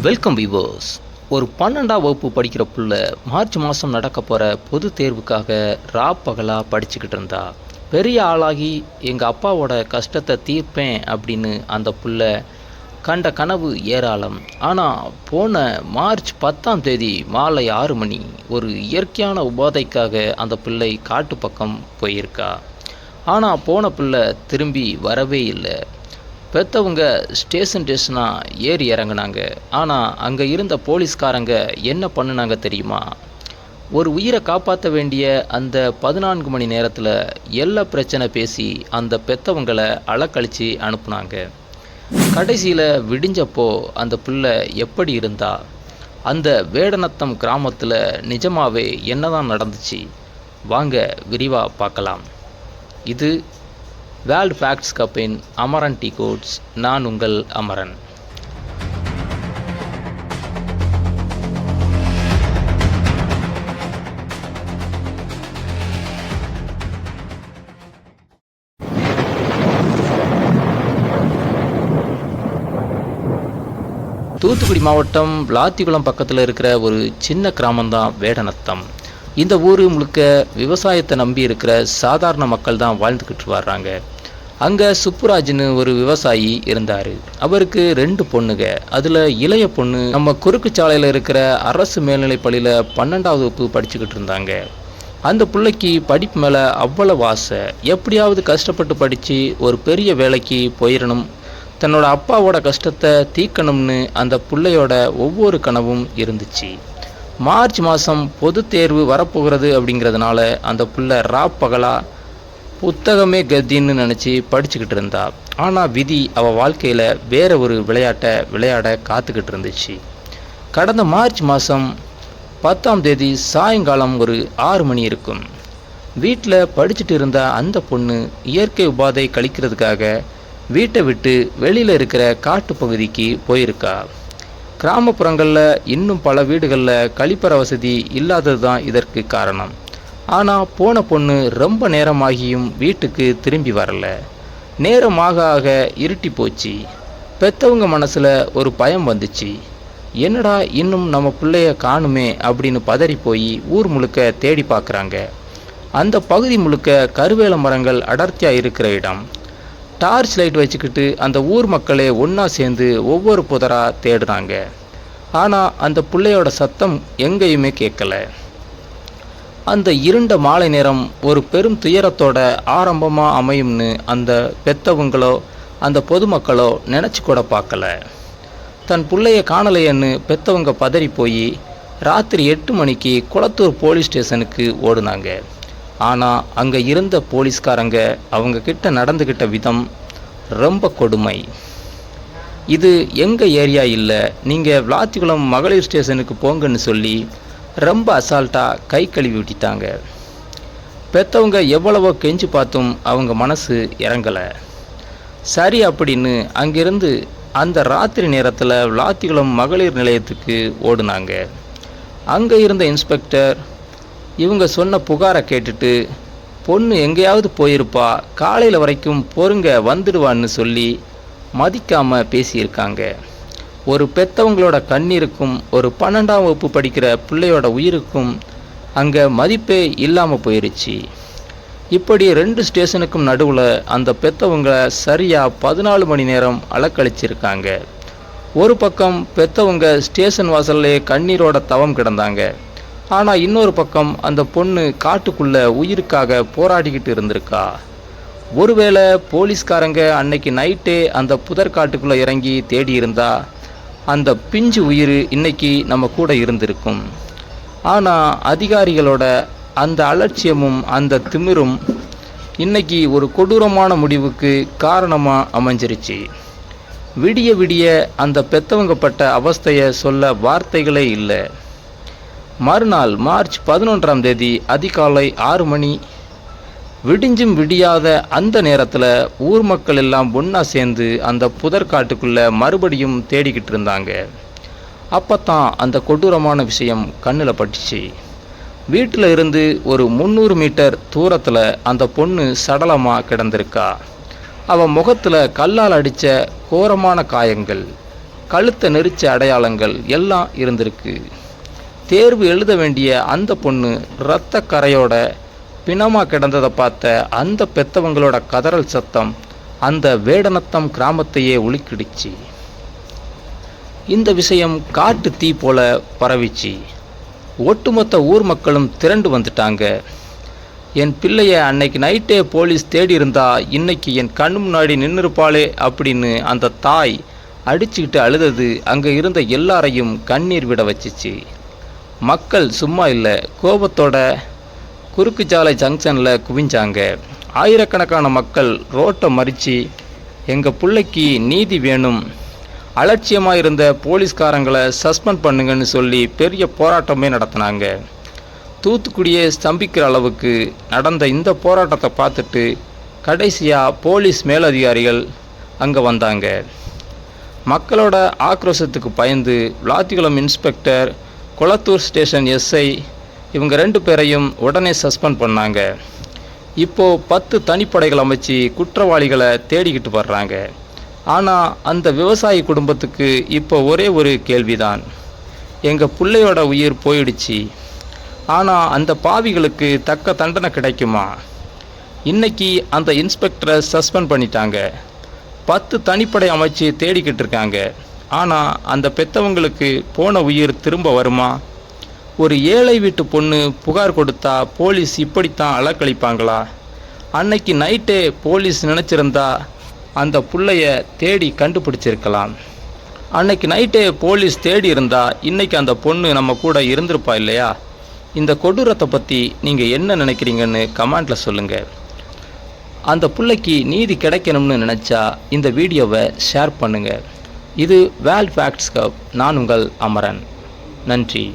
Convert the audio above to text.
Welcome viewers. ஒரு 12ஆம் வகுப்பு படிக்கிற புள்ள மார்ச் மாதம் நடக்க போகிற பொது தேர்வுக்காக பகலாக படிச்சுக்கிட்டு இருந்தா. பெரிய ஆளாகி எங்கள் அப்பாவோட கஷ்டத்தை தீர்ப்பேன் அப்படின்னு அந்த புள்ள கண்ட கனவு ஏராளம். ஆனால் போன மார்ச் 10ஆம் தேதி மாலை 6 மணி ஒரு இயற்கையான உபாதைக்காக அந்த பிள்ளை காட்டு பக்கம் போயிருக்கா. ஆனால் போன பிள்ளை திரும்பி வரவே இல்லை. பெற்றவங்க ஸ்டேஷனாக ஏறி இறங்குனாங்க. ஆனால் அங்கே இருந்த போலீஸ்காரங்க என்ன பண்ணுனாங்க தெரியுமா? ஒரு உயிரை காப்பாற்ற வேண்டிய அந்த 14 மணி நேரத்தில் எல்லா பிரச்சனை பேசி அந்த பெற்றவங்களை அலக்கழித்து அனுப்புனாங்க. கடைசியில் விடிஞ்சப்போ அந்த பிள்ளை எப்படி இருந்தா? அந்த வேடநத்தம் கிராமத்தில் நிஜமாவே என்னதான் நடந்துச்சு? வாங்க விரிவாக பார்க்கலாம். இது வேர்ல்ட் ஃபேக்ட்ஸ் கப்பின் அமரன் டீ கோட்ஸ். நான் உங்கள் அமரன். தூத்துக்குடி மாவட்டம் விளாத்திக்குளம் பக்கத்தில் இருக்கிற ஒரு சின்ன கிராமம்தான் வேடநத்தம். இந்த ஊர் முழுக்க விவசாயத்தை நம்பி இருக்கிற சாதாரண மக்கள் தான் வாழ்ந்துக்கிட்டு வர்றாங்க. அங்கே சுப்புராஜ்னு ஒரு விவசாயி இருந்தார். அவருக்கு 2 பொண்ணுங்க. அதில் இளைய பொண்ணு நம்ம குறுக்கு சாலையில் இருக்கிற அரசு மேல்நிலைப் பள்ளியில் 12ஆவது வகுப்பு படிச்சுக்கிட்டு இருந்தாங்க. அந்த பிள்ளைக்கு படிப்பு மேலே அவ்வளவு ஆசை. எப்படியாவது கஷ்டப்பட்டு படித்து ஒரு பெரிய வேலைக்கு போயிடணும், தன்னோட அப்பாவோட கஷ்டத்தை தீர்க்கணும்னு அந்த பிள்ளையோட ஒவ்வொரு கனவும் இருந்துச்சு. மார்ச் மாதம் பொது தேர்வு வரப்போகிறது அப்படிங்கிறதுனால அந்த பிள்ளை பகலாக புத்தகமே கத்தின்னு நினச்சி படிச்சுக்கிட்டு இருந்தா. ஆனால் விதி அவள் வாழ்க்கையில் வேற ஒரு விளையாட்டை விளையாட காத்துக்கிட்டு இருந்துச்சு. கடந்த மார்ச் மாதம் 10ஆம் தேதி சாயங்காலம் ஒரு 6 மணி இருக்கும். வீட்டில் படிச்சுட்டு இருந்த அந்த பொண்ணு இயற்கை உபாதை கழிக்கிறதுக்காக வீட்டை விட்டு வெளியில் இருக்கிற காட்டு பகுதிக்கு போயிருக்கா. கிராமப்புறங்களில் இன்னும் பல வீடுகளில் கழிப்பற வசதி இல்லாதது தான் இதற்கு காரணம். ஆனால் போன பொண்ணு ரொம்ப நேரமாகியும் வீட்டுக்கு திரும்பி வரல. நேரமாக ஆக இருட்டி போச்சு. பெற்றவங்க மனசில் ஒரு பயம் வந்துச்சு. என்னடா இன்னும் நம்ம பிள்ளைய காணுமே அப்படின்னு பதறி போய் ஊர் முழுக்க தேடி பார்க்குறாங்க. அந்த பகுதி முழுக்க கருவேல மரங்கள் அடர்த்தியாக இருக்கிற இடம். டார்ச் லைட் வச்சுக்கிட்டு அந்த ஊர் மக்களே ஒன்றா சேர்ந்து ஒவ்வொரு புதராக தேடுறாங்க. ஆனால் அந்த பிள்ளையோட சத்தம் எங்கேயுமே கேட்கல. அந்த இருண்ட மாலை நேரம் ஒரு பெரும் துயரத்தோட ஆரம்பமாக அமையும்னு அந்த பெத்தவங்களோ அந்த பொதுமக்களோ நினச்சி கூட பார்க்கல. தன் பிள்ளைய காணலையன்னு பெத்தவங்க பதறி போய் ராத்திரி 8 மணிக்கு குளத்தூர் போலீஸ் ஸ்டேஷனுக்கு ஓடுனாங்க. ஆனால் அங்கே இருந்த போலீஸ்காரங்க அவங்க கிட்ட நடந்துக்கிட்ட விதம் ரொம்ப கொடுமை. இது எங்கள் ஏரியா இல்லை, நீங்கள் விளாத்திக்குளம் மகளிர் ஸ்டேஷனுக்கு போங்கன்னு சொல்லி ரொம்ப அசால்ட்டாக கை கழுவி விட்டுட்டாங்க. பெற்றவங்க எவ்வளவோ கெஞ்சி பார்த்தும் அவங்க மனசு இறங்கலை. சரி அப்படின்னு அங்கிருந்து அந்த ராத்திரி நேரத்தில் விளாத்திக்குளம் மகளிர் நிலையத்துக்கு ஓடுனாங்க. அங்கே இருந்த இன்ஸ்பெக்டர் இவங்க சொன்ன புகாரை கேட்டுட்டு, பொண்ணு எங்கேயாவது போயிருப்பா, காலையில் வரைக்கும் பொறுங்க வந்துடுவான்னு சொல்லி மதிக்காமல் பேசியிருக்காங்க. ஒரு பெற்றவங்களோட கண்ணீருக்கும் ஒரு 12ஆம் வகுப்பு படிக்கிற பிள்ளையோட உயிருக்கும் அங்கே மதிப்பே இல்லாமல் போயிருச்சு. இப்படி 2 ஸ்டேஷனுக்கும் நடுவில் அந்த பெற்றவங்க சரியாக 14 மணி நேரம் அலக்கழிச்சிருக்காங்க. ஒரு பக்கம் பெற்றவங்க ஸ்டேஷன் வாசல்லே கண்ணீரோட தவம் கிடந்தாங்க. ஆனால் இன்னொரு பக்கம் அந்த பொண்ணு காட்டுக்குள்ளே உயிருக்காக போராடிக்கிட்டு இருந்திருக்கா. ஒருவேளை போலீஸ்காரங்க அன்னைக்கு நைட்டே அந்த புதற்காட்டுக்குள்ளே இறங்கி தேடி இருந்தா அந்த பிஞ்சு உயிர் இன்னைக்கு நம்ம கூட இருந்திருக்கும். ஆனால் அதிகாரிகளோட அந்த அலட்சியமும் அந்த திமிரும் இன்னைக்கு ஒரு கொடூரமான முடிவுக்கு காரணமாக அமைஞ்சிருச்சு. விடிய விடிய அந்த பெற்றவங்க பட்ட அவஸ்தையை சொல்ல வார்த்தைகளே இல்லை. மறுநாள் மார்ச் 11ஆம் தேதி அதிகாலை 6 மணி. விடிஞ்சும் விடியாத அந்த நேரத்தில் ஊர் மக்கள் எல்லாம் ஒன்றா சேர்ந்து அந்த புதற்காட்டுக்குள்ளே மறுபடியும் தேடிக்கிட்டு இருந்தாங்க. அப்போ தான் அந்த கொடூரமான விஷயம் கண்ணில் பட்டுச்சு. வீட்டில் இருந்து ஒரு 300 மீட்டர் தூரத்தில் அந்த பொண்ணு சடலமாக கிடந்திருக்கா. அவன் முகத்தில் கல்லால் அடித்த கோரமான காயங்கள். கழுத்தை நெரிச்ச அடையாளங்கள் எல்லாம் இருந்திருக்கு. தேர்வு எழுத வேண்டிய அந்த பொண்ணு இரத்த கரையோட பிணமாக கிடந்ததை பார்த்த அந்த பெத்தவங்களோட கதறல் சத்தம் அந்த வேடநத்தம் கிராமத்தையே உலுக்கிடுச்சு. இந்த விஷயம் காட்டு தீ போல பரவிச்சு. ஒட்டுமொத்த ஊர் மக்களும் திரண்டு வந்துட்டாங்க. என் பிள்ளைய அன்னைக்கு நைட்டே போலீஸ் தேடி இருந்தா இன்னைக்கு என் கண் முன்னாடி நின்றுருப்பாளே அப்படின்னு அந்த தாய் அடிச்சுக்கிட்டு அழுதது அங்கே இருந்த எல்லாரையும் கண்ணீர் விட வச்சிச்சு. மக்கள் சும்மா இல்லை, கோபத்தோட குறுக்கு சாலை ஜங்ஷனில் குவிஞ்சாங்க. ஆயிரக்கணக்கான மக்கள் ரோட்டை மறித்து எங்கள் பிள்ளைக்கு நீதி வேணும், அலட்சியமாக இருந்த போலீஸ்காரங்களை சஸ்பெண்ட் பண்ணுங்கன்னு சொல்லி பெரிய போராட்டமே நடத்தினாங்க. தூத்துக்குடியே ஸ்தம்பிக்கிற அளவுக்கு நடந்த இந்த போராட்டத்தை பார்த்துட்டு கடைசியாக போலீஸ் மேலதிகாரிகள் அங்கே வந்தாங்க. மக்களோட ஆக்ரோஷத்துக்கு பயந்து Vilathikulam inspector, Kolathur station SI இவங்க 2 பேரையும் உடனே சஸ்பெண்ட் பண்ணாங்க. இப்போது 10 தனிப்படைகள் அமைச்சு குற்றவாளிகளை தேடிக்கிட்டு வர்றாங்க. ஆனால் அந்த விவசாயி குடும்பத்துக்கு இப்போ ஒரே ஒரு கேள்விதான், எங்கள் பிள்ளையோட உயிர் போயிடுச்சு, ஆனால் அந்த பாவிகளுக்கு தக்க தண்டனை கிடைக்குமா? இன்னைக்கு அந்த இன்ஸ்பெக்டரை சஸ்பெண்ட் பண்ணிட்டாங்க, 10 தனிப்படை அமைச்சு தேடிக்கிட்டு இருக்காங்க. ஆனால் அந்த பெத்தவங்களுக்கு போன உயிர் திரும்ப வருமா? ஒரு ஏழை வீட்டு பொண்ணு புகார் கொடுத்தா போலீஸ் இப்படித்தான் அலக்களிப்பாங்களா? அன்னைக்கு நைட்டே போலீஸ் நினச்சிருந்தா அந்த புள்ளைய தேடி கண்டுபிடிச்சிருக்கலாம். அன்னைக்கு நைட்டே போலீஸ் தேடி இருந்தா இன்னைக்கு அந்த பொண்ணு நம்ம கூட இருந்திருப்பா இல்லையா? இந்த கொடூரத்தை பற்றி நீங்கள் என்ன நினைக்கிறீங்கன்னு கமெண்ட்டில் சொல்லுங்கள். அந்த பிள்ளைக்கு நீதி கிடைக்கணும்னு நினச்சா இந்த வீடியோவை ஷேர் பண்ணுங்கள். இது வேர்ல்ட் ஃபேக்ட்ஸ் ஹப். நான் உங்கள் அமரன். நன்றி.